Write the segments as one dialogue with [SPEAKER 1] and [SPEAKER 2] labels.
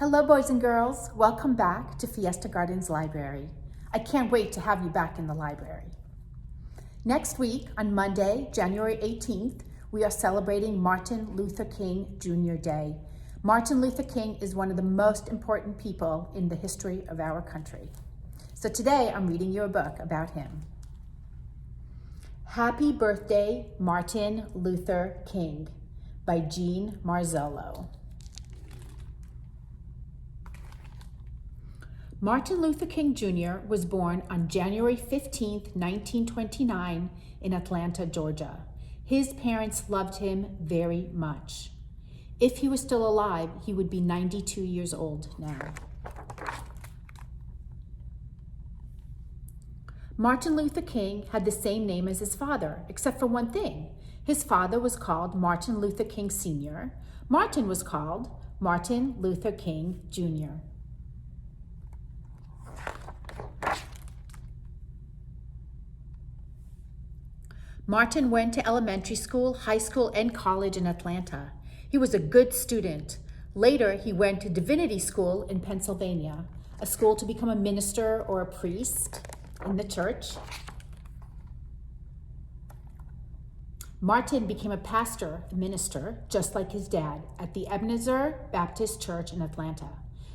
[SPEAKER 1] Hello, boys and girls. Welcome back to Fiesta Gardens Library. I can't wait to have you back in the library. Next week, on Monday, January 18th, we are celebrating Martin Luther King Jr. Day. Martin Luther King is one of the most important people in the history of our country. So today, I'm reading you a book about him. Happy Birthday, Martin Luther King by Jean Marzollo. Martin Luther King Jr. was born on January 15, 1929 in Atlanta, Georgia. His parents loved him very much. If he was still alive, he would be 92 years old now. Martin Luther King had the same name as his father, except for one thing. His father was called Martin Luther King Sr. Martin was called Martin Luther King Jr. Martin went to elementary school, high school, and college in Atlanta. He was a good student. Later, he went to divinity school in Pennsylvania, a school to become a minister or a priest in the church. Martin became a pastor, a minister, just like his dad, at the Ebenezer Baptist Church in Atlanta.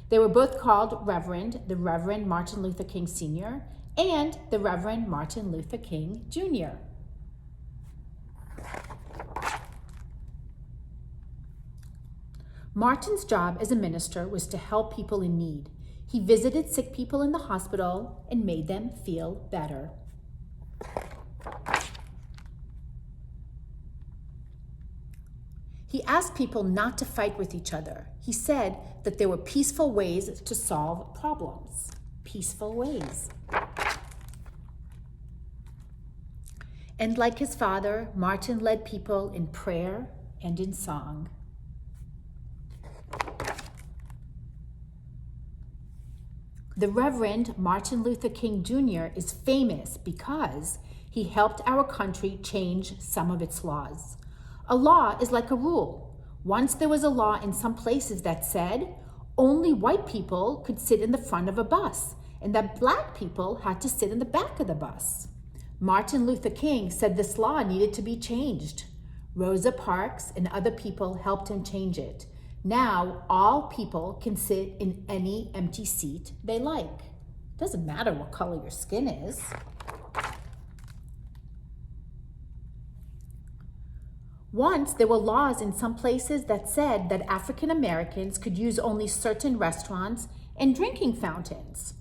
[SPEAKER 1] They were both called Reverend, the Reverend Martin Luther King Sr. and the Reverend Martin Luther King Jr. Martin's job as a minister was to help people in need. He visited sick people in the hospital and made them feel better. He asked people not to fight with each other. He said that there were peaceful ways to solve problems. Peaceful ways. And like his father, Martin led people in prayer and in song. The Reverend Martin Luther King Jr. is famous because he helped our country change some of its laws. A law is like a rule. Once there was a law in some places that said only white people could sit in the front of a bus and that black people had to sit in the back of the bus. Martin Luther King said this law needed to be changed. Rosa Parks and other people helped him change it. Now, all people can sit in any empty seat they like. Doesn't matter what color your skin is. Once, there were laws in some places that said that African Americans could use only certain restaurants and drinking fountains.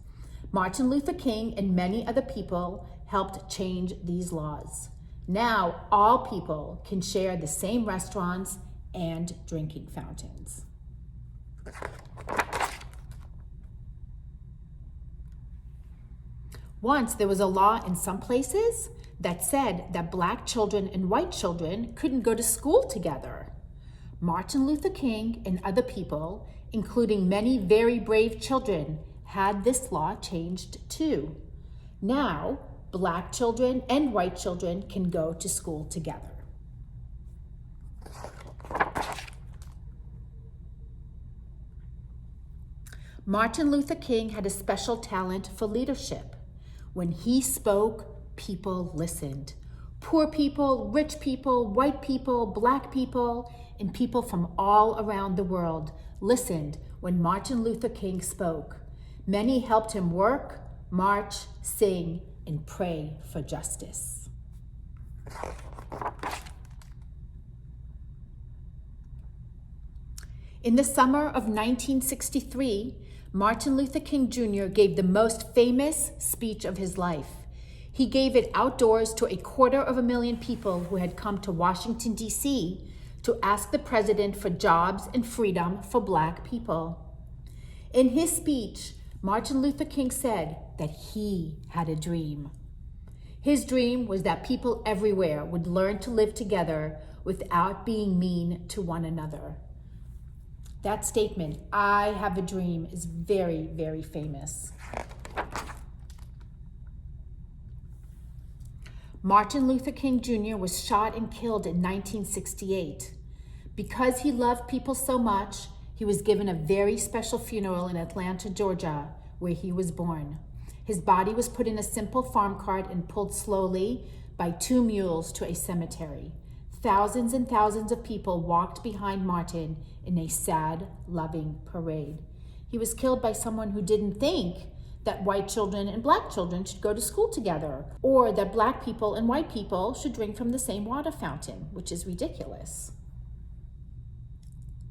[SPEAKER 1] Martin Luther King and many other people helped change these laws. Now, all people can share the same restaurants and drinking fountains. Once there was a law in some places that said that black children and white children couldn't go to school together. Martin Luther King and other people, including many very brave children, had this law changed too. Now, black children and white children can go to school together. Martin Luther King had a special talent for leadership. When he spoke, people listened. Poor people, rich people, white people, black people, and people from all around the world listened when Martin Luther King spoke. Many helped him work, march, sing, and pray for justice. In the summer of 1963, Martin Luther King Jr. gave the most famous speech of his life. He gave it outdoors to 250,000 people who had come to Washington, D.C. to ask the president for jobs and freedom for black people. In his speech, Martin Luther King said that he had a dream. His dream was that people everywhere would learn to live together without being mean to one another. That statement, "I have a dream," is very, very famous. Martin Luther King Jr. was shot and killed in 1968. Because he loved people so much, He was given a very special funeral in Atlanta, Georgia, where he was born. His body was put in a simple farm cart and pulled slowly by 2 mules to a cemetery. Thousands and thousands of people walked behind Martin in a sad, loving parade. He was killed by someone who didn't think that white children and black children should go to school together, or that black people and white people should drink from the same water fountain, which is ridiculous.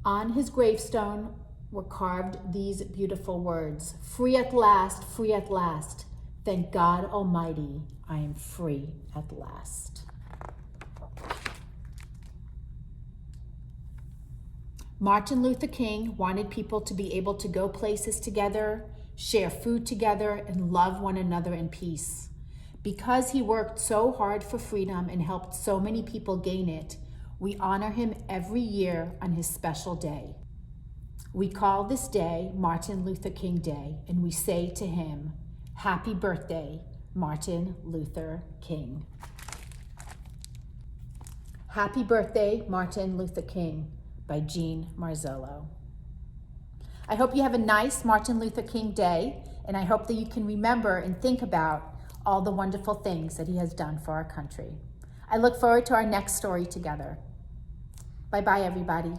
[SPEAKER 1] On his gravestone were carved these beautiful words: "Free at last, free at last. Thank God Almighty, I am free at last." Martin Luther King wanted people to be able to go places together, share food together, and love one another in peace. Because he worked so hard for freedom and helped so many people gain it, we honor him every year on his special day. We call this day Martin Luther King Day, and we say to him, "Happy birthday, Martin Luther King." Happy Birthday, Martin Luther King by Jean Marzollo. I hope you have a nice Martin Luther King Day, and I hope that you can remember and think about all the wonderful things that he has done for our country. I look forward to our next story together. Bye-bye, everybody.